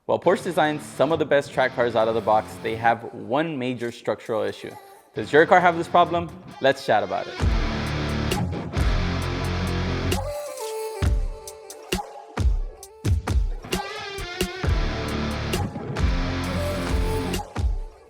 While Porsche designs some of the best track cars out of the box, they have one major structural issue. Does your car have this problem? Let's chat about it.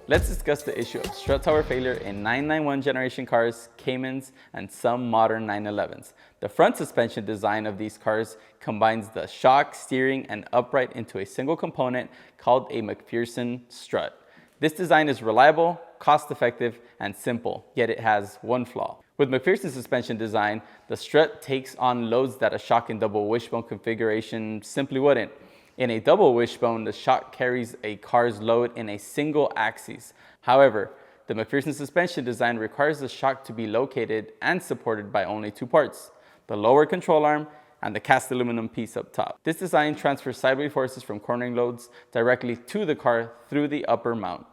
Let's discuss the issue of strut tower failure in 991 generation cars, Caymans, and some modern 911s. The front suspension design of these cars combines the shock, steering, and upright into a single component called a McPherson strut. This design is reliable, cost-effective, and simple, yet it has one flaw. With McPherson suspension design, the strut takes on loads that a shock and double wishbone configuration simply wouldn't. In a double wishbone, the shock carries a car's load in a single axis. However, the McPherson suspension design requires the shock to be located and supported by only two parts, the lower control arm and the cast aluminum piece up top. This design transfers sideways forces from cornering loads directly to the car through the upper mount.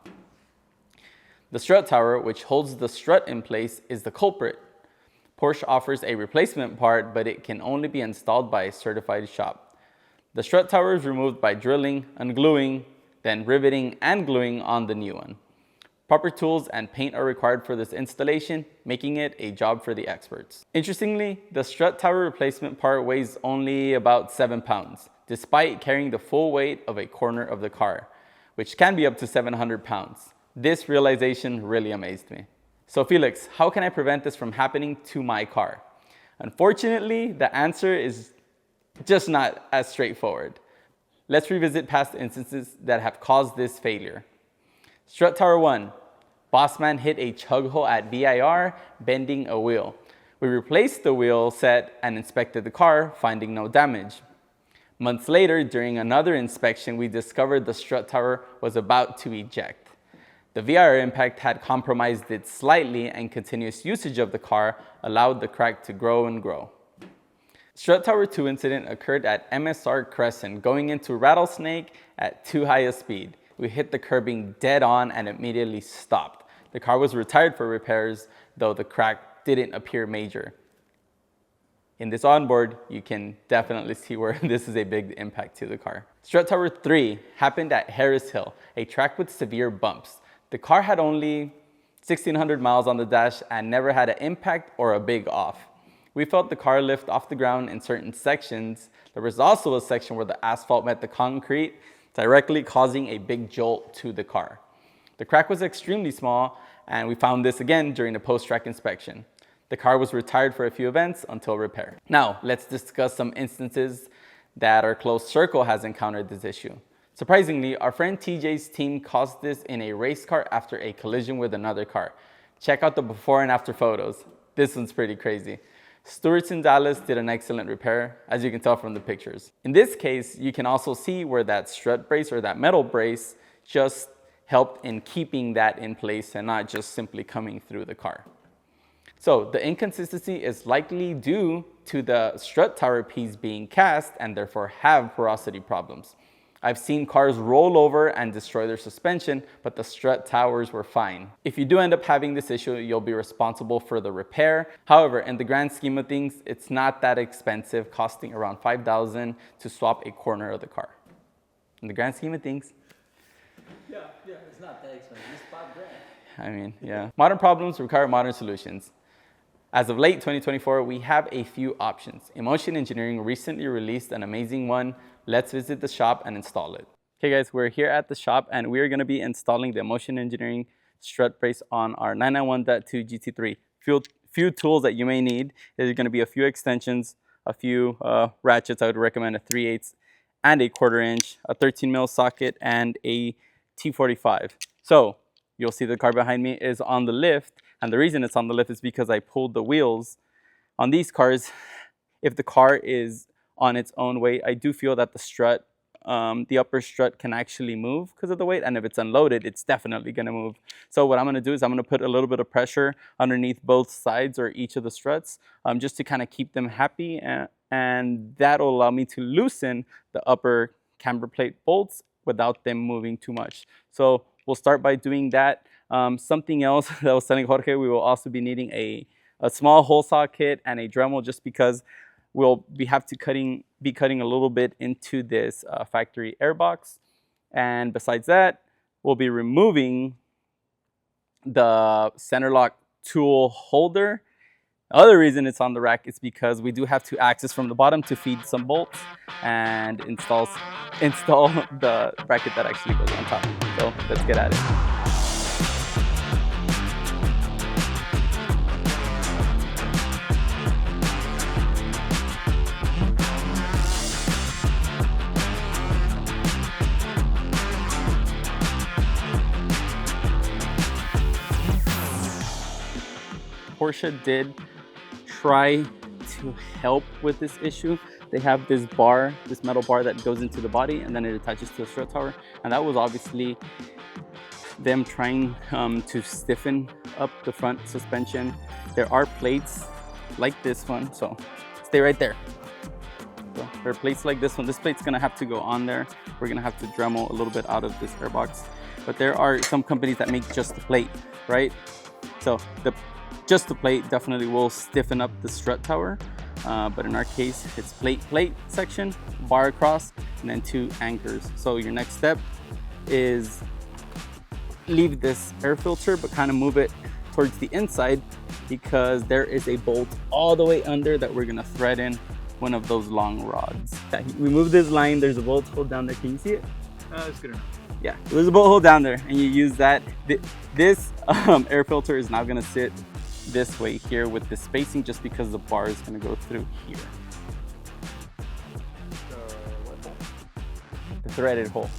The strut tower, which holds the strut in place, is the culprit. Porsche offers a replacement part, but it can only be installed by a certified shop. The strut tower is removed by drilling, ungluing, then riveting and gluing on the new one. Proper tools and paint are required for this installation, making it a job for the experts. Interestingly, the strut tower replacement part weighs only about 7 pounds, despite carrying the full weight of a corner of the car, which can be up to 700 pounds. This realization really amazed me. So Felix, how can I prevent this from happening to my car? Unfortunately, the answer is just not as straightforward. Let's revisit past instances that have caused this failure. Strut tower 1. Bossman hit a chug hole at VIR, bending a wheel. We replaced the wheel set and inspected the car, finding no damage. Months later, during another inspection, we discovered the strut tower was about to eject. The VIR impact had compromised it slightly, and continuous usage of the car allowed the crack to grow and grow. Strut Tower 2 incident occurred at MSR Crescent, going into Rattlesnake at too high a speed. We hit the curbing dead on and immediately stopped. The car was retired for repairs, though the crack didn't appear major. In this onboard, you can definitely see where this is a big impact to the car. Strut Tower 3 happened at Harris Hill, a track with severe bumps. The car had only 1,600 miles on the dash and never had an impact or a big off. We felt the car lift off the ground in certain sections. There was also a section where the asphalt met the concrete, directly causing a big jolt to the car. The crack was extremely small, and we found this again during the post-track inspection. The car was retired for a few events until repair. Now, let's discuss some instances that our close circle has encountered this issue. Surprisingly, our friend TJ's team caused this in a race car after a collision with another car. Check out the before and after photos. This one's pretty crazy. Stewart's in Dallas did an excellent repair, as you can tell from the pictures. In this case, you can also see where that strut brace or that metal brace just helped in keeping that in place and not just simply coming through the car. So the inconsistency is likely due to the strut tower piece being cast and therefore have porosity problems. I've seen cars roll over and destroy their suspension, but the strut towers were fine. If you do end up having this issue, you'll be responsible for the repair. However, in the grand scheme of things, it's not that expensive, costing around $5,000 to swap a corner of the car. In the grand scheme of things. Yeah, it's not that expensive. It's $5,000. I mean, yeah. Modern problems require modern solutions. As of late 2024, we have a few options. Emotion Engineering recently released an amazing one. Let's visit the shop and install it. Okay guys, we're here at the shop and we're gonna be installing the Emotion Engineering strut brace on our 991.2 GT3. Few tools that you may need. There's gonna be a few extensions, a few ratchets. I would recommend a 3/8 and a 1/4 inch, a 13 mil socket, and a T45. So you'll see the car behind me is on the lift. And the reason it's on the lift is because I pulled the wheels. On these cars, if the car is on its own weight, I do feel that the strut, the upper strut can actually move because of the weight. And if it's unloaded, it's definitely gonna move. So what I'm gonna do is I'm gonna put a little bit of pressure underneath both sides or each of the struts just to kind of keep them happy. And that'll allow me to loosen the upper camber plate bolts without them moving too much. So we'll start by doing that. Something else that I was telling Jorge, we will also be needing a small hole saw kit and a Dremel, just because we'll be cutting a little bit into this factory air box. And besides that, we'll be removing the center lock tool holder. The other reason it's on the rack is because we do have to access from the bottom to feed some bolts and install the bracket that actually goes on top. So let's get at it. Porsche did try to help with this issue. They have this bar, this metal bar that goes into the body and then it attaches to a strut tower. And that was obviously them trying to stiffen up the front suspension. There are plates like this one, so stay right there. So there are plates like this one. This plate's gonna have to go on there. We're gonna have to Dremel a little bit out of this airbox. But there are some companies that make just the plate, right? So just the plate definitely will stiffen up the strut tower. But in our case, it's plate section, bar across, and then 2 anchors. So your next step is leave this air filter, but kind of move it towards the inside because there is a bolt all the way under that we're gonna thread in one of those long rods. We move this line, there's a bolt hole down there. Can you see it? That's good enough. Yeah, there's a bolt hole down there and you use that. This air filter is now gonna sit this way here with the spacing just because the bar is going to go through here. What hole? The threaded hole.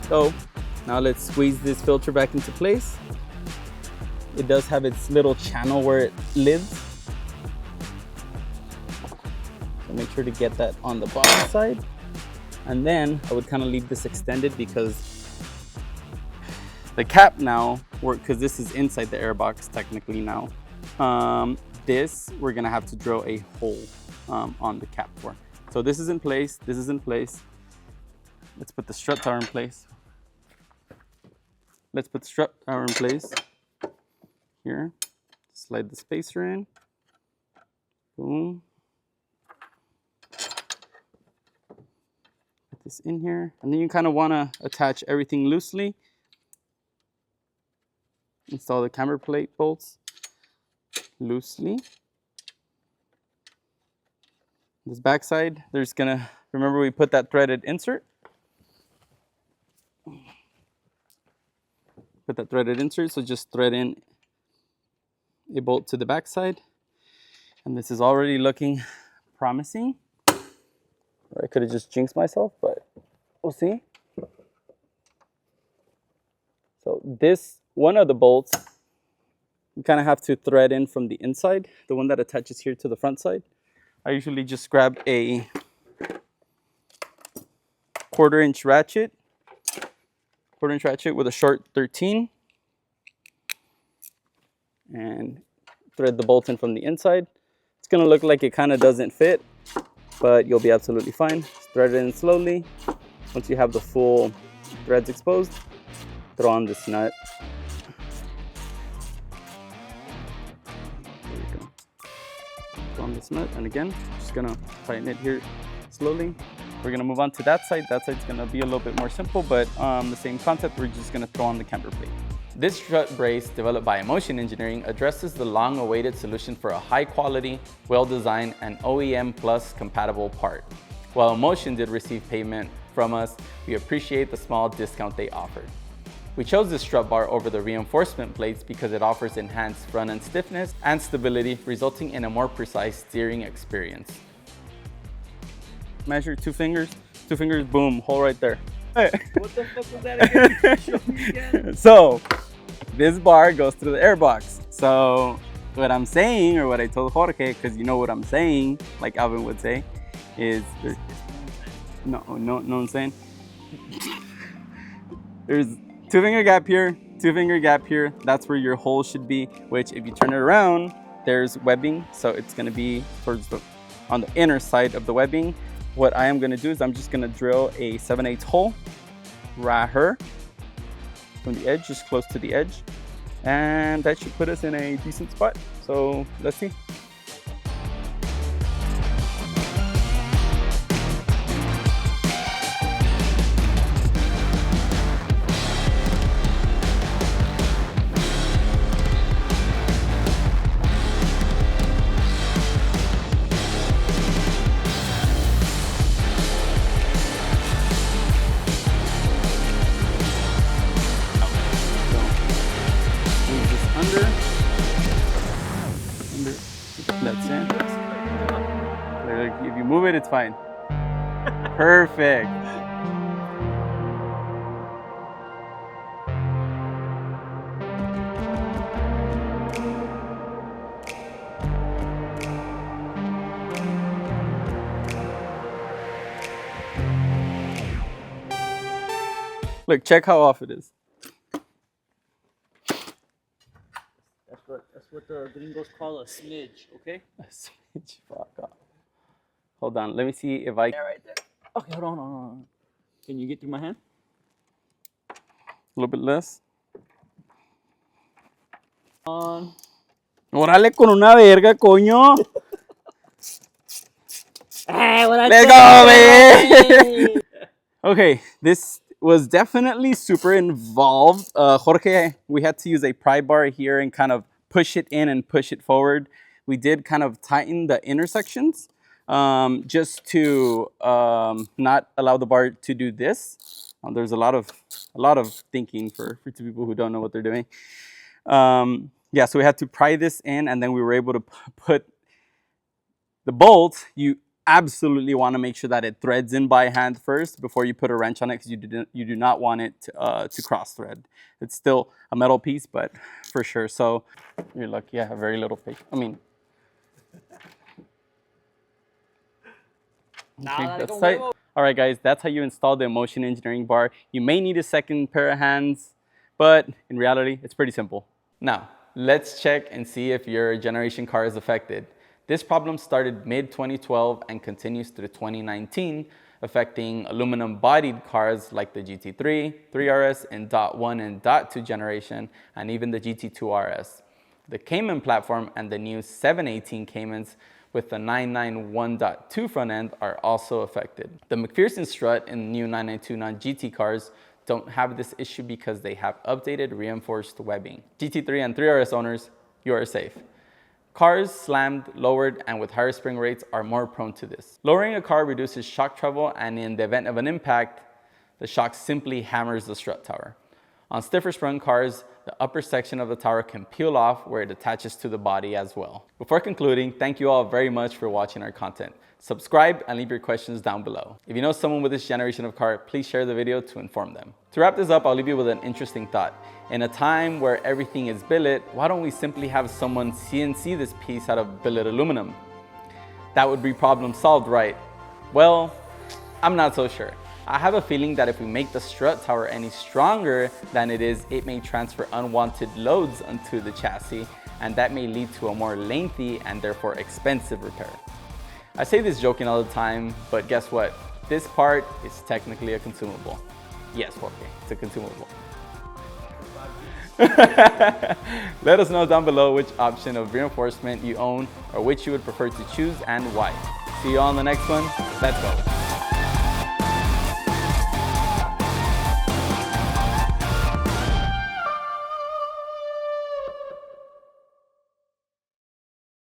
So now let's squeeze this filter back into place. It does have its little channel where it lives. So make sure to get that on the bottom side. And then I would kind of leave this extended because the cap now, because this is inside the airbox technically now, this we're gonna have to drill a hole on the cap for. So this is in place, this is in place. Let's put the strut tower in place. Let's put the strut tower in place. Here, slide the spacer in. Boom. Put this in here. And then you kind of want to attach everything loosely. Install the camber plate bolts loosely. This backside, there's gonna, remember we put that threaded insert? Put that threaded insert, so just thread in a bolt to the backside. And this is already looking promising. Or I could have just jinxed myself, but we'll see. So this, one of the bolts, you kind of have to thread in from the inside, the one that attaches here to the front side. I usually just grab a 1/4-inch ratchet, with a short 13, and thread the bolt in from the inside. It's gonna look like it kind of doesn't fit, but you'll be absolutely fine. Just thread it in slowly. Once you have the full threads exposed, throw on this nut. There we go. Throw on this nut, and again, just gonna tighten it here slowly. We're gonna move on to that side. That side's gonna be a little bit more simple, but the same concept. We're just gonna throw on the camber plate. This strut brace, developed by Emotion Engineering, addresses the long-awaited solution for a high-quality, well-designed, and OEM Plus compatible part. While Emotion did receive payment from us, we appreciate the small discount they offered. We chose the strut bar over the reinforcement plates because it offers enhanced front end stiffness and stability, resulting in a more precise steering experience. Measure 2 fingers, boom, hole right there. What the fuck was that again? Show me again. So, this bar goes through the airbox. So, what I'm saying, or what I told Jorge, because you know what I'm saying, like Alvin would say, is no I'm saying. There's 2 finger gap here, 2 finger gap here. That's where your hole should be, which if you turn it around, there's webbing. So it's gonna be on the inner side of the webbing. What I am gonna do is I'm just gonna drill a 7/8 hole right here from the edge, just close to the edge. And that should put us in a decent spot. So let's see. That's it. If you move it, it's fine. Perfect. Look, check how off it is. That's what the gringos call a smidge, okay? A smidge, fuck off. Hold on, let me see if I... Yeah, right there. Okay, hold on. Can you get through my hand? A little bit less. Órale con una verga, coño. Let's go, baby. Okay, this was definitely super involved. Jorge, we had to use a pry bar here and kind of push it in and push it forward. We did kind of tighten the intersections just to not allow the bar to do this. There's a lot of thinking for 2 people who don't know what they're doing. Yeah, so we had to pry this in, and then we were able to put the bolt. You absolutely want to make sure that it threads in by hand first before you put a wrench on it, because you do not want it to cross thread. It's still a metal piece, but for sure. So you're lucky I have very little patience. I mean, okay, that's tight. All right, guys, that's how you install the Motion Engineering bar. You may need a second pair of hands, but in reality, it's pretty simple. Now, let's check and see if your generation car is affected. This problem started mid-2012 and continues through 2019, affecting aluminum-bodied cars like the GT3, 3RS in .1 and .2 generation, and even the GT2 RS. The Cayman platform and the new 718 Caymans with the 991.2 front end are also affected. The McPherson strut in new 992 non-GT cars don't have this issue because they have updated reinforced webbing. GT3 and 3RS owners, you are safe. Cars slammed, lowered, and with higher spring rates are more prone to this. Lowering a car reduces shock travel, and in the event of an impact, the shock simply hammers the strut tower. On stiffer sprung cars, the upper section of the tower can peel off where it attaches to the body as well. Before concluding, thank you all very much for watching our content. Subscribe and leave your questions down below. If you know someone with this generation of car, please share the video to inform them. To wrap this up, I'll leave you with an interesting thought. In a time where everything is billet, why don't we simply have someone CNC this piece out of billet aluminum? That would be problem solved, right? Well, I'm not so sure. I have a feeling that if we make the strut tower any stronger than it is, it may transfer unwanted loads onto the chassis, and that may lead to a more lengthy and therefore expensive repair. I say this joking all the time, but guess what? This part is technically a consumable. Yes, Jorge, it's a consumable. Let us know down below which option of reinforcement you own or which you would prefer to choose and why. See you all on the next one. Let's go.